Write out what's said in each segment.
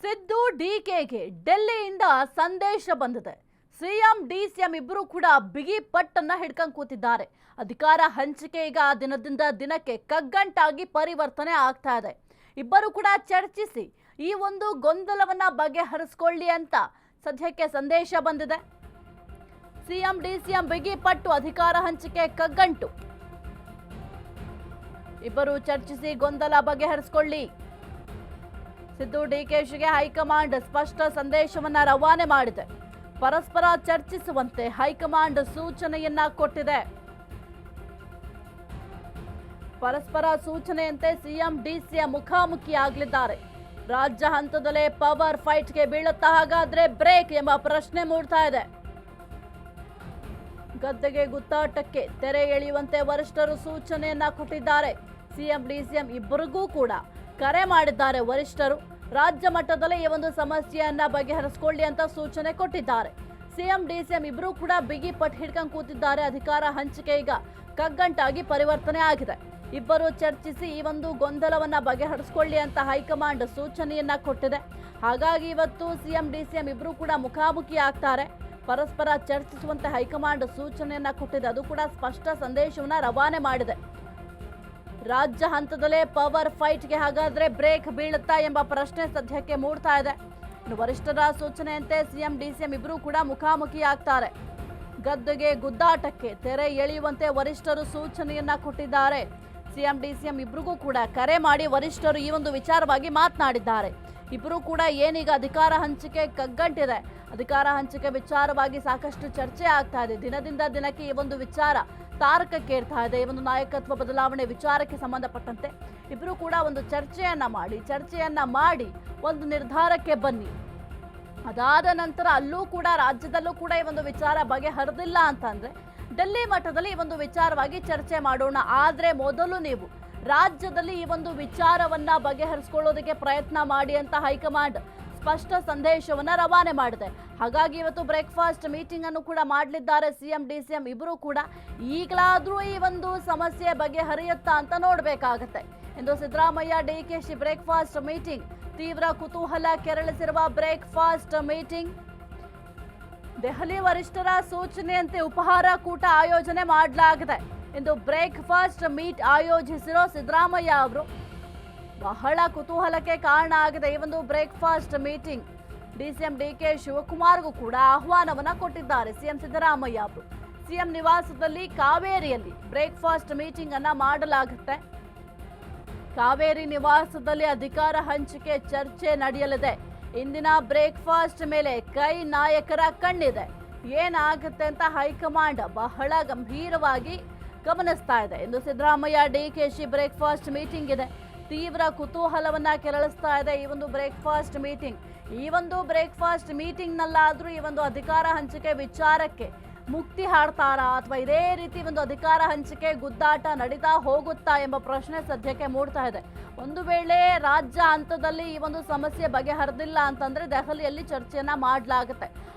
ಸಿದ್ದು ಡಿಕೆಗೆ ಡೆಲ್ಲಿಯಿಂದ ಸಂದೇಶ ಬಂದಿದೆ. CM DCM ಇಬ್ಬರು ಕೂಡ ಬಿಗಿ ಪಟ್ಟನ್ನ ಹಿಡ್ಕೊಂಡು ಕೂತಿದ್ದಾರೆ. ಅಧಿಕಾರ ಹಂಚಿಕೆ ಈಗ ದಿನದಿಂದ ದಿನಕ್ಕೆ ಕಗ್ಗಂಟಾಗಿ ಪರಿವರ್ತನೆ ಆಗ್ತಾ ಇದೆ. ಇಬ್ಬರು ಕೂಡ ಚರ್ಚಿಸಿ ಈ ಒಂದು ಗೊಂದಲವನ್ನ ಬಗೆಹರಿಸಿಕೊಳ್ಳಿ ಅಂತ ಸದ್ಯಕ್ಕೆ ಸಂದೇಶ ಬಂದಿದೆ. ಸಿಎಂ ಡಿಸಿಎಂ ಬಿಗಿ ಪಟ್ಟು, ಅಧಿಕಾರ ಹಂಚಿಕೆ ಕಗ್ಗಂಟು. ಇಬ್ಬರು ಚರ್ಚಿಸಿ ಗೊಂದಲ ಬಗೆಹರಿಸಿಕೊಳ್ಳಿ. ಸಿದ್ದು ಡಿಕೆಶಿಗೆ ಹೈಕಮಾಂಡ್ ಸ್ಪಷ್ಟ ಸಂದೇಶವನ್ನ ರವಾನೆ ಮಾಡಿದೆ. ಪರಸ್ಪರ ಚರ್ಚಿಸುವಂತೆ ಹೈಕಮಾಂಡ್ ಸೂಚನೆಯನ್ನ ಕೊಟ್ಟಿದೆ. ಪರಸ್ಪರ ಸೂಚನೆಯಂತೆ ಸಿಎಂ ಡಿಸಿಎಂ ಮುಖಾಮುಖಿಯಾಗಲಿದ್ದಾರೆ. ರಾಜ್ಯ ಹಂತದಲ್ಲೇ ಪವರ್ ಫೈಟ್ಗೆ ಬೀಳುತ್ತಾ, ಹಾಗಾದ್ರೆ ಬ್ರೇಕ್ ಎಂಬ ಪ್ರಶ್ನೆ ಮೂಡ್ತಾ ಇದೆ. ಗದ್ದೆಗೆ ಗುದ್ದಾಟಕ್ಕೆ ತೆರೆ ಎಳೆಯುವಂತೆ ವರಿಷ್ಠರು ಸೂಚನೆಯನ್ನ ಕೊಟ್ಟಿದ್ದಾರೆ. ಸಿಎಂ ಡಿಸಿಎಂ ಇಬ್ಬರಿಗೂ ಕೂಡ ಕರೆ ಮಾಡಿದ್ದಾರೆ ವರಿಷ್ಠರು. ರಾಜ್ಯ ಮಟ್ಟದಲ್ಲೇ ಈ ಒಂದು ಸಮಸ್ಯೆಯನ್ನ ಬಗೆಹರಿಸಿಕೊಳ್ಳಿ ಅಂತ ಸೂಚನೆ ಕೊಟ್ಟಿದ್ದಾರೆ. ಸಿಎಂ ಡಿಸಿಎಂ ಇಬ್ಬರೂ ಕೂಡ ಬಿಗಿ ಪಟ್ಟು ಹಿಡ್ಕೊಂಡು ಕೂತಿದ್ದಾರೆ. ಅಧಿಕಾರ ಹಂಚಿಕೆ ಈಗ ಕಗ್ಗಂಟಾಗಿ ಪರಿವರ್ತನೆ ಆಗಿದೆ. ಇಬ್ಬರು ಚರ್ಚಿಸಿ ಈ ಒಂದು ಗೊಂದಲವನ್ನ ಬಗೆಹರಿಸಿಕೊಳ್ಳಿ ಅಂತ ಹೈಕಮಾಂಡ್ ಸೂಚನೆಯನ್ನ ಕೊಟ್ಟಿದೆ. ಹಾಗಾಗಿ ಇವತ್ತು ಸಿಎಂ ಡಿಸಿಎಂ ಇಬ್ಬರೂ ಕೂಡ ಮುಖಾಮುಖಿ ಆಗ್ತಾರೆ. ಪರಸ್ಪರ ಚರ್ಚಿಸುವಂತೆ ಹೈಕಮಾಂಡ್ ಸೂಚನೆಯನ್ನ ಕೊಟ್ಟಿದೆ. ಅದು ಕೂಡ ಸ್ಪಷ್ಟ ಸಂದೇಶವನ್ನ ರವಾನೆ ಮಾಡಿದೆ. ರಾಜ್ಯ ಹಂತದಲ್ಲೇ ಪವರ್ ಫೈಟ್ಗೆ ಹಾಗಾದ್ರೆ ಬ್ರೇಕ್ ಬೀಳುತ್ತಾ ಎಂಬ ಪ್ರಶ್ನೆ ಸದ್ಯಕ್ಕೆ ಮೂಡ್ತಾ ಇದೆ. ಇನ್ನು ವರಿಷ್ಠರ ಸೂಚನೆಯಂತೆ ಸಿಎಂ ಡಿಸಿಎಂ ಇಬ್ಬರೂ ಕೂಡ ಮುಖಾಮುಖಿ ಆಗ್ತಾರೆ. ಗದ್ದೆಗೆ ಗುದ್ದಾಟಕ್ಕೆ ತೆರೆ ಎಳೆಯುವಂತೆ ವರಿಷ್ಠರು ಸೂಚನೆಯನ್ನ ಕೊಟ್ಟಿದ್ದಾರೆ. ಸಿಎಂ ಡಿಸಿಎಂ ಇಬ್ಬರಿಗೂ ಕೂಡ ಕರೆ ಮಾಡಿ ವರಿಷ್ಠರು ಈ ಒಂದು ವಿಚಾರವಾಗಿ ಮಾತನಾಡಿದ್ದಾರೆ. ಇಬ್ಬರೂ ಕೂಡ ಏನೀಗ ಅಧಿಕಾರ ಹಂಚಿಕೆ ಕಗ್ಗಂಟಿದೆ. ಅಧಿಕಾರ ಹಂಚಿಕೆ ವಿಚಾರವಾಗಿ ಸಾಕಷ್ಟು ಚರ್ಚೆ ಆಗ್ತಾ ಇದೆ. ದಿನದಿಂದ ದಿನಕ್ಕೆ ಈ ಒಂದು ವಿಚಾರ ತಾರಕಕ್ಕೇರ್ತಾ ಇದೆ. ಈ ಒಂದು ನಾಯಕತ್ವ ಬದಲಾವಣೆ ವಿಚಾರಕ್ಕೆ ಸಂಬಂಧಪಟ್ಟಂತೆ ಇಬ್ಬರು ಕೂಡ ಒಂದು ಚರ್ಚೆಯನ್ನ ಮಾಡಿ ಒಂದು ನಿರ್ಧಾರಕ್ಕೆ ಬನ್ನಿ. ಅದಾದ ನಂತರ ಅಲ್ಲೂ ಕೂಡ ರಾಜ್ಯದಲ್ಲೂ ಕೂಡ ಈ ಒಂದು ವಿಚಾರ ಬಗೆಹರಿದಿಲ್ಲ ಅಂತಂದ್ರೆ ಡೆಲ್ಲಿ ಮಟ್ಟದಲ್ಲಿ ಈ ಒಂದು ವಿಚಾರವಾಗಿ ಚರ್ಚೆ ಮಾಡೋಣ. ಆದ್ರೆ ಮೊದಲು ನೀವು ರಾಜ್ಯದಲ್ಲಿ ಈ ಒಂದು ವಿಚಾರವನ್ನ ಬಗೆಹರಿಸಿಕೊಳ್ಳೋದಕ್ಕೆ ಪ್ರಯತ್ನ ಮಾಡಿ ಅಂತ ಹೈಕಮಾಂಡ್ ಸ್ಪಷ್ಟ ಸಂದೇಶವನ್ನ ರವಾನೆ ಮಾಡಿದೆ. ಹಾಗಾಗಿ ಇವತ್ತು ಬ್ರೇಕ್ಫಾಸ್ಟ್ ಮೀಟಿಂಗ್ ಅನ್ನು ಕೂಡ ಮಾಡಲಿದ್ದಾರೆ ಸಿಎಂ ಡಿಸಿಎಂ ಇಬ್ಬರು ಕೂಡ. ಈಗಲಾದ್ರೂ ಈ ಒಂದು ಸಮಸ್ಯೆ ಬಗೆಹರಿಯುತ್ತಾ ಅಂತ ನೋಡ್ಬೇಕಾಗತ್ತೆ. ಇಂದು ಸಿದ್ದರಾಮಯ್ಯ ಡಿಕೆಶಿ ಬ್ರೇಕ್ಫಾಸ್ಟ್ ಮೀಟಿಂಗ್, ತೀವ್ರ ಕುತೂಹಲ ಕೆರಳಿಸಿರುವ ಬ್ರೇಕ್ಫಾಸ್ಟ್ ಮೀಟಿಂಗ್. ದೆಹಲಿ ವರಿಷ್ಠರ ಸೂಚನೆಯಂತೆ ಉಪಹಾರ ಕೂಟ ಆಯೋಜನೆ ಮಾಡಲಾಗಿದೆ. ಇಂದು ಬ್ರೇಕ್ಫಾಸ್ಟ್ ಮೀಟ್ ಆಯೋಜಿಸಿರೋ ಸಿದ್ದರಾಮಯ್ಯ ಅವರು ಬಹಳ ಕುತೂಹಲಕ್ಕೆ ಕಾರಣ ಆಗಿದೆ. ಈ ಒಂದು ಬ್ರೇಕ್ಫಾಸ್ಟ್ ಮೀಟಿಂಗ್ ಡಿಸಿಎಂ ಡಿಕೆ ಶಿವಕುಮಾರ್ಗೂ ಕೂಡ ಆಹ್ವಾನವನ್ನ ಕೊಟ್ಟಿದ್ದಾರೆ ಸಿಎಂ ಸಿದ್ದರಾಮಯ್ಯ ಅವರು. ಸಿಎಂ ನಿವಾಸದಲ್ಲಿ ಕಾವೇರಿಯಲ್ಲಿ ಬ್ರೇಕ್ಫಾಸ್ಟ್ ಮೀಟಿಂಗ್ ಅನ್ನ ಮಾಡಲಾಗುತ್ತೆ. ಕಾವೇರಿ ನಿವಾಸದಲ್ಲಿ ಅಧಿಕಾರ ಹಂಚಿಕೆ ಚರ್ಚೆ ನಡೆಯಲಿದೆ. ಇಂದಿನ ಬ್ರೇಕ್ಫಾಸ್ಟ್ ಮೇಲೆ ಕೈ ನಾಯಕರ ಕಣ್ಣಿದೆ. ಏನಾಗುತ್ತೆ ಅಂತ ಹೈಕಮಾಂಡ್ ಬಹಳ ಗಂಭೀರವಾಗಿ ಗಮನಿಸ್ತಾ ಇದೆ. ಇಂದು ಸಿದ್ದರಾಮಯ್ಯ ಡಿಕೆಶಿ ಬ್ರೇಕ್ಫಾಸ್ಟ್ ಮೀಟಿಂಗ್ ಇದೆ. ತೀವ್ರ ಕುತೂಹಲವನ್ನ ಕೆರಳಿಸ್ತಾ ಇದೆ ಈ ಒಂದು ಬ್ರೇಕ್ಫಾಸ್ಟ್ ಮೀಟಿಂಗ್. ಈ ಒಂದು ಬ್ರೇಕ್ಫಾಸ್ಟ್ ಮೀಟಿಂಗ್ ನಲ್ಲಾದ್ರೂ ಈ ಒಂದು ಅಧಿಕಾರ ಹಂಚಿಕೆ ವಿಚಾರಕ್ಕೆ ಮುಕ್ತಿ ಹಾಡ್ತಾರಾ ಅಥವಾ ಇದೇ ರೀತಿ ಒಂದು ಅಧಿಕಾರ ಹಂಚಿಕೆ ಗುದ್ದಾಟ ನಡೀತಾ ಹೋಗುತ್ತಾ ಎಂಬ ಪ್ರಶ್ನೆ ಸದ್ಯಕ್ಕೆ ಮೂಡ್ತಾ ಇದೆ. ಒಂದು ವೇಳೆ ರಾಜ್ಯ ಹಂತದಲ್ಲಿ ಈ ಒಂದು ಸಮಸ್ಯೆ ಬಗೆಹರಿದಿಲ್ಲ ಅಂತಂದ್ರೆ ದೆಹಲಿಯಲ್ಲಿ ಚರ್ಚೆಯನ್ನ ಮಾಡಲಾಗುತ್ತೆ.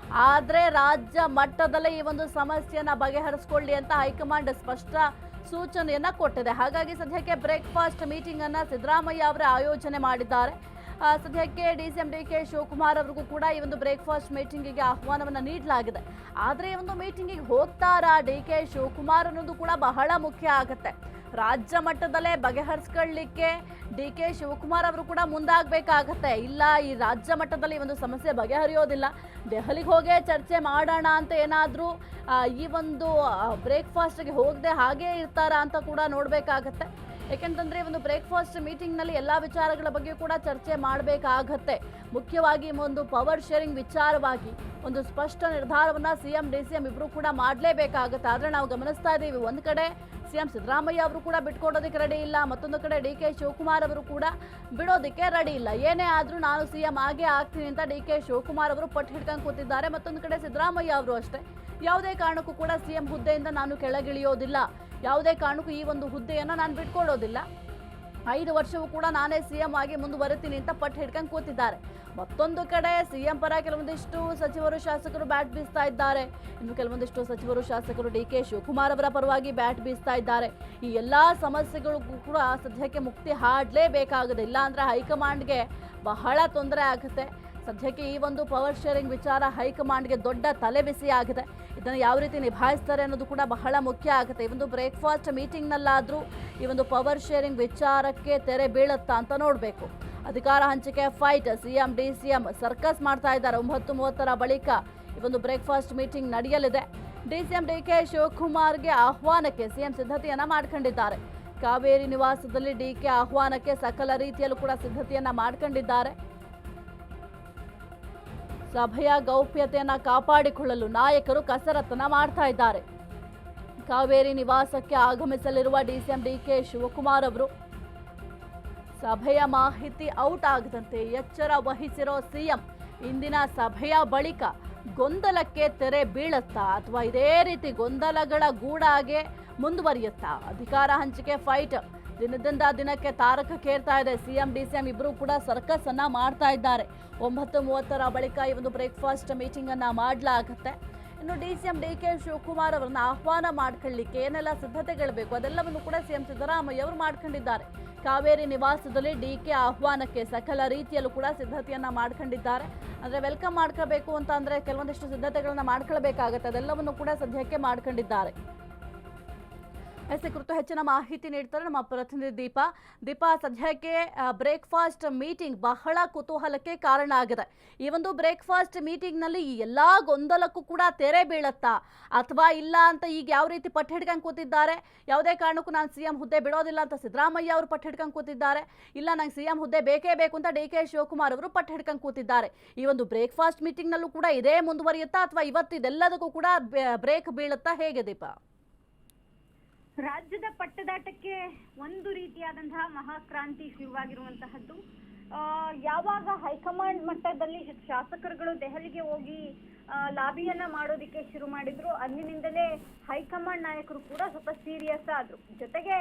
ಆದ್ರೆ ರಾಜ್ಯ ಮಟ್ಟದಲ್ಲೇ ಈ ಒಂದು ಸಮಸ್ಯೆಯನ್ನ ಬಗೆಹರಿಸಿಕೊಳ್ಳಿ ಅಂತ ಹೈಕಮಾಂಡ್ ಸ್ಪಷ್ಟ ಸೂಚನೆಯನ್ನ ಕೊಟ್ಟಿದೆ. ಹಾಗಾಗಿ ಸದ್ಯಕ್ಕೆ ಬ್ರೇಕ್ಫಾಸ್ಟ್ ಮೀಟಿಂಗ್ ಅನ್ನ ಸಿದ್ದರಾಮಯ್ಯ ಅವರೇ ಆಯೋಜನೆ ಮಾಡಿದ್ದಾರೆ. ಸದ್ಯಕ್ಕೆ ಡಿಸಿಎಂ ಡಿಕೆ ಶಿವಕುಮಾರ್ ಅವರಿಗೂ ಕೂಡ ಈ ಒಂದು ಬ್ರೇಕ್ಫಾಸ್ಟ್ ಮೀಟಿಂಗಿಗೆ ಆಹ್ವಾನವನ್ನ ನೀಡಲಾಗಿದೆ. ಆದ್ರೆ ಈ ಒಂದು ಮೀಟಿಂಗಿಗೆ ಹೋಗ್ತಾರಾ ಡಿಕೆ ಶಿವಕುಮಾರ್ ಅನ್ನೋದು ಕೂಡ ಬಹಳ ಮುಖ್ಯ ಆಗುತ್ತೆ. ರಾಜ್ಯ ಮಟ್ಟದಲ್ಲೇ ಬಗೆಹರಿಸ್ಕೊಳ್ಳಿಕ್ಕೆ ಡಿಕೆ ಶಿವಕುಮಾರ್ ಅವರು ಕೂಡ ಮುಂದಾಗಬೇಕಾಗತ್ತೆ. ಇಲ್ಲ, ಈ ರಾಜ್ಯ ಮಟ್ಟದಲ್ಲಿ ಒಂದು ಸಮಸ್ಯೆ ಬಗೆಹರಿಯೋದಿಲ್ಲ, ದೆಹಲಿಗೆ ಹೋಗೇ ಚರ್ಚೆ ಮಾಡೋಣ ಅಂತ ಏನಾದರೂ ಈ ಒಂದು ಬ್ರೇಕ್ಫಾಸ್ಟ್ಗೆ ಹೋಗದೆ ಹಾಗೇ ಇರ್ತಾರಾ ಅಂತ ಕೂಡ ನೋಡಬೇಕಾಗತ್ತೆ. ಯಾಕೆಂತಂದ್ರೆ ಒಂದು ಬ್ರೇಕ್ಫಾಸ್ಟ್ ಮೀಟಿಂಗ್ನಲ್ಲಿ ಎಲ್ಲ ವಿಚಾರಗಳ ಬಗ್ಗೆ ಕೂಡ ಚರ್ಚೆ ಮಾಡಬೇಕಾಗತ್ತೆ. ಮುಖ್ಯವಾಗಿ ಒಂದು ಪವರ್ ಶೇರಿಂಗ್ ವಿಚಾರವಾಗಿ ಒಂದು ಸ್ಪಷ್ಟ ನಿರ್ಧಾರವನ್ನ ಸಿಎಂ ಡಿಸಿಎಂ ಇಬ್ರು ಕೂಡ ಮಾಡಲೇಬೇಕಾಗತ್ತೆ. ಆದ್ರೆ ನಾವು ಗಮನಿಸ್ತಾ ಇದ್ದೀವಿ, ಒಂದು ಕಡೆ ಸಿಎಂ ಸಿದ್ದರಾಮಯ್ಯ ಅವರು ಕೂಡ ಬಿಟ್ಕೊಡೋದಕ್ಕೆ ರೆಡಿ ಇಲ್ಲ, ಮತ್ತೊಂದು ಕಡೆ ಡಿಕೆ ಶಿವಕುಮಾರ್ ಅವರು ಕೂಡ ಬಿಡೋದಕ್ಕೆ ರೆಡಿ ಇಲ್ಲ. ಏನೇ ಆದ್ರೂ ನಾನು ಸಿಎಂ ಆಗೇ ಆಗ್ತೀನಿ ಅಂತ ಡಿಕೆ ಶಿವಕುಮಾರ್ ಅವರು ಪಟ್ಟು ಹಿಡ್ಕೊಂಡು ಕೂತಿದ್ದಾರೆ. ಮತ್ತೊಂದು ಕಡೆ ಸಿದ್ದರಾಮಯ್ಯ ಅವರು ಅಷ್ಟೇ, ಯಾವುದೇ ಕಾರಣಕ್ಕೂ ಕೂಡ ಸಿಎಂ ಹುದ್ದೆಯಿಂದ ನಾನು ಕೆಳಗಿಳಿಯೋದಿಲ್ಲ, ಯಾವುದೇ ಕಾರಣಕ್ಕೂ ಈ ಒಂದು ಹುದ್ದೆಯನ್ನು ನಾನು ಬಿಟ್ಕೊಡೋದಿಲ್ಲ, 5 ವರ್ಷವೂ ಕೂಡ ನಾನೇ ಸಿಎಂ ಆಗಿ ಮುಂದುವರಿತೀನಿ ಅಂತ ಪಟ್ಟು ಹಿಡ್ಕೊಂಡು ಕೂತಿದ್ದಾರೆ. ಮತ್ತೊಂದು ಕಡೆ ಸಿಎಂ ಪರ ಕೆಲವೊಂದಿಷ್ಟು ಸಚಿವರು ಶಾಸಕರು ಬ್ಯಾಟ್ ಬೀಸ್ತಾ ಇದ್ದಾರೆ. ಇನ್ನು ಕೆಲವೊಂದಿಷ್ಟು ಸಚಿವರು ಶಾಸಕರು ಡಿಕೆ ಶಿವಕುಮಾರ್ ಅವರ ಪರವಾಗಿ ಬ್ಯಾಟ್ ಬೀಸ್ತಾ ಇದ್ದಾರೆ. ಈ ಎಲ್ಲಾ ಸಮಸ್ಯೆಗಳಿಗೂ ಕೂಡ ಸದ್ಯಕ್ಕೆ ಮುಕ್ತಿ ಹಾಡಲೇಬೇಕಾಗಿದೆ. ಇಲ್ಲ ಅಂದ್ರೆ ಹೈಕಮಾಂಡ್ಗೆ ಬಹಳ ತೊಂದರೆ ಆಗುತ್ತೆ. ಸದ್ಯಕ್ಕೆ ಈ ಒಂದು ಪವರ್ ಶೇರಿಂಗ್ ವಿಚಾರ ಹೈಕಮಾಂಡ್ಗೆ ದೊಡ್ಡ ತಲೆಬಿಸಿ ಆಗಿದೆ. ಇದನ್ನು ಯಾವ ರೀತಿ ನಿಭಾಯಿಸ್ತಾರೆ ಅನ್ನೋದು ಕೂಡ ಬಹಳ ಮುಖ್ಯ ಆಗುತ್ತೆ. ಈ ಒಂದು ಬ್ರೇಕ್ಫಾಸ್ಟ್ ಮೀಟಿಂಗ್ನಲ್ಲಾದರೂ ಈ ಒಂದು ಪವರ್ ಶೇರಿಂಗ್ ವಿಚಾರಕ್ಕೆ ತೆರೆ ಬೀಳುತ್ತಾ ಅಂತ ನೋಡಬೇಕು. ಅಧಿಕಾರ ಹಂಚಿಕೆ ಫೈಟ್, ಸಿಎಂ ಡಿಸಿಎಂ ಸರ್ಕಸ್ ಮಾಡ್ತಾ ಇದ್ದಾರೆ. 9:30 ಬಳಿಕ ಈ ಒಂದು ಬ್ರೇಕ್ಫಾಸ್ಟ್ ಮೀಟಿಂಗ್ ನಡೆಯಲಿದೆ. ಡಿಸಿಎಂ ಡಿಕೆ ಶಿವಕುಮಾರ್ಗೆ ಆಹ್ವಾನಕ್ಕೆ ಸಿಎಂ ಸಿದ್ಧತೆಯನ್ನ ಮಾಡ್ಕೊಂಡಿದ್ದಾರೆ. ಕಾವೇರಿ ನಿವಾಸದಲ್ಲಿ ಡಿಕೆ ಆಹ್ವಾನಕ್ಕೆ ಸಕಲ ರೀತಿಯಲ್ಲೂ ಕೂಡ ಸಿದ್ಧತೆಯನ್ನ ಮಾಡ್ಕೊಂಡಿದ್ದಾರೆ. ಸಭೆಯ ಗೌಪ್ಯತೆಯನ್ನ ಕಾಪಾಡಿಕೊಳ್ಳಲು ನಾಯಕರು ಕಸರತ್ತನ್ನ ಮಾಡ್ತಾ ಇದ್ದಾರೆ. ಕಾವೇರಿ ನಿವಾಸಕ್ಕೆ ಆಗಮಿಸಲಿರುವ ಡಿಸಿಎಂ ಡಿಕೆ ಶಿವಕುಮಾರ್ ಅವರು ಸಭೆಯ ಮಾಹಿತಿ ಔಟ್ ಆಗದಂತೆ ಎಚ್ಚರ ವಹಿಸಿರೋ ಸಿಎಂ ಇಂದಿನ ಸಭೆಯ ಬಳಿಕ ಗೊಂದಲಕ್ಕೆ ತೆರೆ ಬೀಳುತ್ತಾ ಅಥವಾ ಇದೇ ರೀತಿ ಗೊಂದಲಗಳ ಗೂಡಾಗೆ ಮುಂದುವರಿಯುತ್ತಾ? ಅಧಿಕಾರ ಹಂಚಿಕೆ ಫೈಟ್ ದಿನದಿಂದ ದಿನಕ್ಕೆ ತಾರಕಕ್ಕೇರ್ತಾ ಇದೆ. ಸಿಎಂ ಡಿಸಿಎಂ ಇಬ್ಬರು ಕೂಡ ಸರ್ಕಸ್ ಅನ್ನ ಮಾಡ್ತಾ ಇದ್ದಾರೆ. 9:30 ಬಳಿಕ ಈ ಒಂದು ಬ್ರೇಕ್ಫಾಸ್ಟ್ ಮೀಟಿಂಗ್ ಅನ್ನ ಮಾಡಲಾಗುತ್ತೆ. ಇನ್ನು ಡಿಸಿಎಂ ಡಿಕೆ ಶಿವಕುಮಾರ್ ಅವರನ್ನ ಆಹ್ವಾನ ಮಾಡ್ಕೊಳ್ಳಿಕ್ಕೆ ಏನೆಲ್ಲ ಸಿದ್ಧತೆಗಳು ಬೇಕು ಅದೆಲ್ಲವನ್ನು ಕೂಡ ಸಿಎಂ ಸಿದ್ದರಾಮಯ್ಯ ಅವರು ಮಾಡ್ಕೊಂಡಿದ್ದಾರೆ. ಕಾವೇರಿ ನಿವಾಸದಲ್ಲಿ ಡಿಕೆ ಆಹ್ವಾನಕ್ಕೆ ಸಕಲ ರೀತಿಯಲ್ಲೂ ಕೂಡ ಸಿದ್ಧತೆಯನ್ನ ಮಾಡ್ಕೊಂಡಿದ್ದಾರೆ. ಅಂದ್ರೆ ವೆಲ್ಕಮ್ ಮಾಡ್ಕೋಬೇಕು ಅಂತ ಅಂದ್ರೆ ಕೆಲವೊಂದಿಷ್ಟು ಸಿದ್ಧತೆಗಳನ್ನ ಮಾಡ್ಕೊಳ್ಬೇಕಾಗತ್ತೆ. ಅದೆಲ್ಲವನ್ನು ಕೂಡ ಸದ್ಯಕ್ಕೆ ಮಾಡ್ಕೊಂಡಿದ್ದಾರೆ. ಕುರಿತು ಹೆಚ್ಚಿನ ಮಾಹಿತಿ ನೀಡ್ತಾರೆ ನಮ್ಮ ಪ್ರತಿನಿಧಿ ದೀಪಾ. ಸದ್ಯಕ್ಕೆ ಬ್ರೇಕ್ಫಾಸ್ಟ್ ಮೀಟಿಂಗ್ ಬಹಳ ಕುತೂಹಲಕ್ಕೆ ಕಾರಣ ಆಗಿದೆ. ಈ ಒಂದು ಬ್ರೇಕ್ಫಾಸ್ಟ್ ಮೀಟಿಂಗ್ ನಲ್ಲಿ ಈ ಎಲ್ಲಾ ಗೊಂದಲಕ್ಕೂ ಕೂಡ ತೆರೆ ಬೀಳತ್ತಾ ಅಥವಾ ಇಲ್ಲ ಅಂತ ಈಗ ಯಾವ ರೀತಿ ಪಟ್ಟು ಹಿಡ್ಕೊಂಡು ಕೂತಿದ್ದಾರೆ? ಯಾವುದೇ ಕಾರಣಕ್ಕೂ ನಾನು ಸಿಎಂ ಹುದ್ದೆ ಬಿಡೋದಿಲ್ಲ ಅಂತ ಸಿದ್ದರಾಮಯ್ಯ ಅವರು ಪಟ್ಟು ಹಿಡ್ಕೊಂಡು ಕೂತಿದ್ದಾರೆ. ಇಲ್ಲ ನಂಗೆ ಸಿಎಂ ಹುದ್ದೆ ಬೇಕೇ ಬೇಕು ಅಂತ ಡಿಕೆ ಶಿವಕುಮಾರ್ ಅವರು ಪಟ್ಟು ಹಿಡ್ಕೊಂಡು ಕೂತಿದ್ದಾರೆ. ಈ ಒಂದು ಬ್ರೇಕ್ಫಾಸ್ಟ್ ಮೀಟಿಂಗ್ ನಲ್ಲೂ ಕೂಡ ಇದೇ ಮುಂದುವರಿಯುತ್ತಾ ಅಥವಾ ಇವತ್ತು ಇದೆಲ್ಲದಕ್ಕೂ ಕೂಡ ಬ್ರೇಕ್ ಬೀಳುತ್ತಾ? ಹೇಗೆ ದೀಪಾ? ರಾಜ್ಯದ ಪಟ್ಟದಾಟಕ್ಕೆ ಒಂದು ರೀತಿಯಾದಂತಹ ಮಹಾಕ್ರಾಂತಿ ಶುರುವಾಗಿರುವಂತಹದ್ದು. ಯಾವಾಗ ಹೈಕಮಾಂಡ್ ಮಟ್ಟದಲ್ಲಿ ಶಾಸಕರುಗಳು ದೆಹಲಿಗೆ ಹೋಗಿ ಲಾಬಿಯನ್ನ ಮಾಡೋದಿಕ್ಕೆ ಶುರು ಮಾಡಿದ್ರು, ಅಂದಿನಿಂದಲೇ ಹೈಕಮಾಂಡ್ ನಾಯಕರು ಕೂಡ ಸ್ವಲ್ಪ ಸೀರಿಯಸ್ ಆದ್ರು. ಜೊತೆಗೆ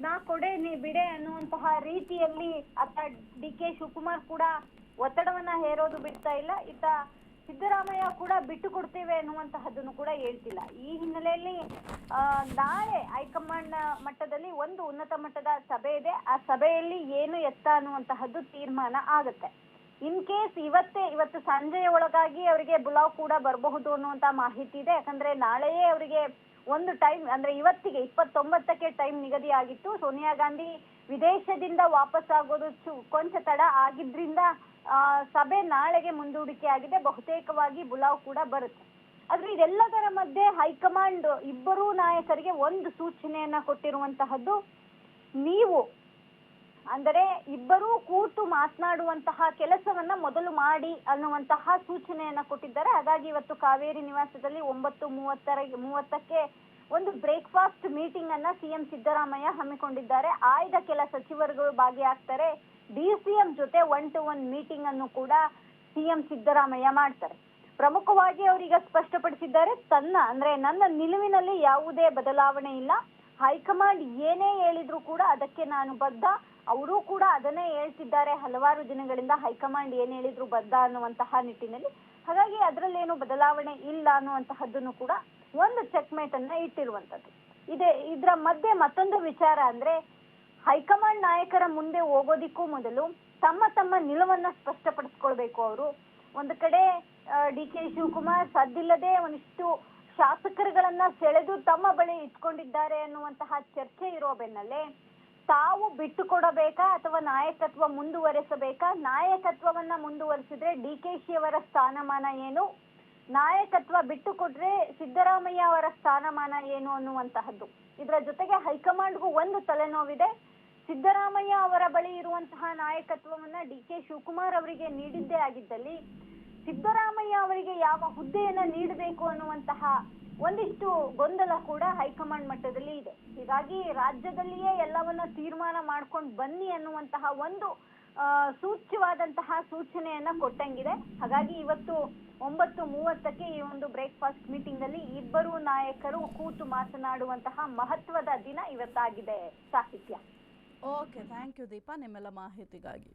ನಾ ಕೊಡೆ ನೀ ಬಿಡೆ ಅನ್ನುವಂತಹ ರೀತಿಯಲ್ಲಿ ಅತ್ತ ಡಿಕೆ ಶಿವಕುಮಾರ್ ಕೂಡ ಒತ್ತಡವನ್ನ ಹೇರೋದು ಬಿಡ್ತಾ ಇಲ್ಲ. ಇತ್ತ ಸಿದ್ದರಾಮಯ್ಯ ಕೂಡ ಬಿಟ್ಟು ಕೊಡ್ತೇವೆ ಅನ್ನುವಂತಹದ್ದನ್ನು ಕೂಡ ಹೇಳ್ತಿಲ್ಲ. ಈ ಹಿನ್ನೆಲೆಯಲ್ಲಿ ನಾಳೆ ಹೈಕಮಾಂಡ್ ಮಟ್ಟದಲ್ಲಿ ಒಂದು ಉನ್ನತ ಮಟ್ಟದ ಸಭೆ ಇದೆ. ಆ ಸಭೆಯಲ್ಲಿ ಏನು ಎತ್ತ ಅನ್ನುವಂತಹದ್ದು ತೀರ್ಮಾನ ಆಗುತ್ತೆ. ಇನ್ ಕೇಸ್ ಇವತ್ತು ಸಂಜೆಯ ಒಳಗಾಗಿ ಅವರಿಗೆ ಬುಲಾವ್ ಕೂಡ ಬರಬಹುದು ಅನ್ನುವಂತ ಮಾಹಿತಿ ಇದೆ. ಯಾಕಂದ್ರೆ ನಾಳೆಯೇ ಅವರಿಗೆ ಒಂದು ಟೈಮ್ ಅಂದ್ರೆ ಇವತ್ತಿಗೆ 29ಕ್ಕೆ ಟೈಮ್ ನಿಗದಿ ಆಗಿತ್ತು. ಸೋನಿಯಾ ಗಾಂಧಿ ವಿದೇಶದಿಂದ ವಾಪಸ್ ಆಗೋದು ಕೊಂಚ ತಡ ಆಗಿದ್ರಿಂದ ಸಭೆ ನಾಳೆಗೆ ಮುಂದೂಡಿಕೆ ಆಗಿದೆ. ಬಹುತೇಕವಾಗಿ ಬುಲಾವ್ ಕೂಡ ಬರುತ್ತೆ. ಆದ್ರೆ ಇದೆಲ್ಲದರ ಮಧ್ಯೆ ಹೈಕಮಾಂಡ್ ಇಬ್ಬರೂ ನಾಯಕರಿಗೆ ಒಂದು ಸೂಚನೆಯನ್ನ ಕೊಟ್ಟಿರುವಂತಹದ್ದು, ನೀವು ಅಂದರೆ ಇಬ್ಬರೂ ಕೂತು ಮಾತನಾಡುವಂತಹ ಕೆಲಸವನ್ನ ಮೊದಲು ಮಾಡಿ ಅನ್ನುವಂತಹ ಸೂಚನೆಯನ್ನ ಕೊಟ್ಟಿದ್ದಾರೆ. ಹಾಗಾಗಿ ಇವತ್ತು ಕಾವೇರಿ ನಿವಾಸದಲ್ಲಿ 9:30ಕ್ಕೆ ಒಂದು ಬ್ರೇಕ್ಫಾಸ್ಟ್ ಮೀಟಿಂಗ್ ಅನ್ನ ಸಿಎಂ ಸಿದ್ದರಾಮಯ್ಯ ಹಮ್ಮಿಕೊಂಡಿದ್ದಾರೆ. ಆಯ್ದ ಕೆಲ ಸಚಿವರುಗಳು ಭಾಗಿಯಾಗ್ತಾರೆ. ಡಿಸಿಎಂ ಜೊತೆ 1-to-1 ಮೀಟಿಂಗ್ ಅನ್ನು ಕೂಡ ಸಿಎಂ ಸಿದ್ದರಾಮಯ್ಯ ಮಾಡ್ತಾರೆ. ಪ್ರಮುಖವಾಗಿ ಅವರೀಗ ಸ್ಪಷ್ಟಪಡಿಸಿದ್ದಾರೆ, ನನ್ನ ನಿಲುವಿನಲ್ಲಿ ಯಾವುದೇ ಬದಲಾವಣೆ ಇಲ್ಲ. ಹೈಕಮಾಂಡ್ ಏನೇ ಹೇಳಿದ್ರು ಕೂಡ ಅದಕ್ಕೆ ನಾನು ಬದ್ಧ. ಅವರು ಕೂಡ ಅದನ್ನೇ ಹೇಳ್ತಿದ್ದಾರೆ ಹಲವಾರು ದಿನಗಳಿಂದ, ಹೈಕಮಾಂಡ್ ಏನ್ ಹೇಳಿದ್ರು ಬದ್ಧ ಅನ್ನುವಂತಹ ನಿಟ್ಟಿನಲ್ಲಿ. ಹಾಗಾಗಿ ಅದರಲ್ಲೇನು ಬದಲಾವಣೆ ಇಲ್ಲ ಅನ್ನುವಂತಹದ್ದನ್ನು ಕೂಡ ಒಂದು ಚೆಕ್ಮೇಟ್ ಅನ್ನ ಇಟ್ಟಿರುವಂತದ್ದು. ಇದರ ಮಧ್ಯೆ ಮತ್ತೊಂದು ವಿಚಾರ ಅಂದ್ರೆ, ಹೈಕಮಾಂಡ್ ನಾಯಕರ ಮುಂದೆ ಹೋಗೋದಿಕ್ಕೂ ಮೊದಲು ತಮ್ಮ ನಿಲುವನ್ನ ಸ್ಪಷ್ಟಪಡಿಸ್ಕೊಳ್ಬೇಕು. ಅವರು ಒಂದು ಕಡೆ ಡಿಕೆ ಶಿವಕುಮಾರ್ ಸದ್ದಿಲ್ಲದೆ ಒಂದಿಷ್ಟು ಶಾಸಕರುಗಳನ್ನ ಸೆಳೆದು ತಮ್ಮ ಬಳಿ ಇಟ್ಕೊಂಡಿದ್ದಾರೆ ಅನ್ನುವಂತಹ ಚರ್ಚೆ ಇರೋ ಬೆನ್ನಲ್ಲೇ ತಾವು ಬಿಟ್ಟು ಕೊಡಬೇಕಾ ಅಥವಾ ನಾಯಕತ್ವ ಮುಂದುವರೆಸಬೇಕಾ? ನಾಯಕತ್ವವನ್ನ ಮುಂದುವರೆಸಿದ್ರೆ ಡಿಕೆಶಿ ಅವರ ಸ್ಥಾನಮಾನ ಏನು, ನಾಯಕತ್ವ ಬಿಟ್ಟು ಕೊಟ್ರೆ ಸಿದ್ದರಾಮಯ್ಯ ಅವರ ಸ್ಥಾನಮಾನ ಏನು ಅನ್ನುವಂತಹದ್ದು. ಇದರ ಜೊತೆಗೆ ಹೈಕಮಾಂಡ್ಗೂ ಒಂದು ತಲೆನೋವಿದೆ. ಸಿದ್ದರಾಮಯ್ಯ ಅವರ ಬಳಿ ಇರುವಂತಹ ನಾಯಕತ್ವವನ್ನ ಡಿಕೆ ಶಿವಕುಮಾರ್ ಅವರಿಗೆ ನೀಡಿದ್ದೇ ಆಗಿದ್ದಲ್ಲಿ ಸಿದ್ದರಾಮಯ್ಯ ಅವರಿಗೆ ಯಾವ ಹುದ್ದೆಯನ್ನ ನೀಡಬೇಕು ಅನ್ನುವಂತಹ ಒಂದಿಷ್ಟು ಗೊಂದಲ ಕೂಡ ಹೈಕಮಾಂಡ್ ಮಟ್ಟದಲ್ಲಿ ಇದೆ. ಹೀಗಾಗಿ ರಾಜ್ಯದಲ್ಲಿಯೇ ಎಲ್ಲವನ್ನ ತೀರ್ಮಾನ ಮಾಡ್ಕೊಂಡು ಬನ್ನಿ ಅನ್ನುವಂತಹ ಒಂದು ಸೂಚ್ಯವಾದಂತಹ ಸೂಚನೆಯನ್ನ ಕೊಟ್ಟಂಗಿದೆ. ಹಾಗಾಗಿ ಇವತ್ತು 9:30ಕ್ಕೆ ಈ ಒಂದು ಬ್ರೇಕ್ಫಾಸ್ಟ್ ಮೀಟಿಂಗ್ ಅಲ್ಲಿ ಇಬ್ಬರು ನಾಯಕರು ಕೂತು ಮಾತನಾಡುವಂತಹ ಮಹತ್ವದ ದಿನ ಇವತ್ತಾಗಿದೆ. ಸಾಹಿತ್ಯ. ಓಕೆ, ಥ್ಯಾಂಕ್ ಯು ದೀಪಾ ನಿಮ್ಮೆಲ್ಲ ಮಾಹಿತಿಗಾಗಿ.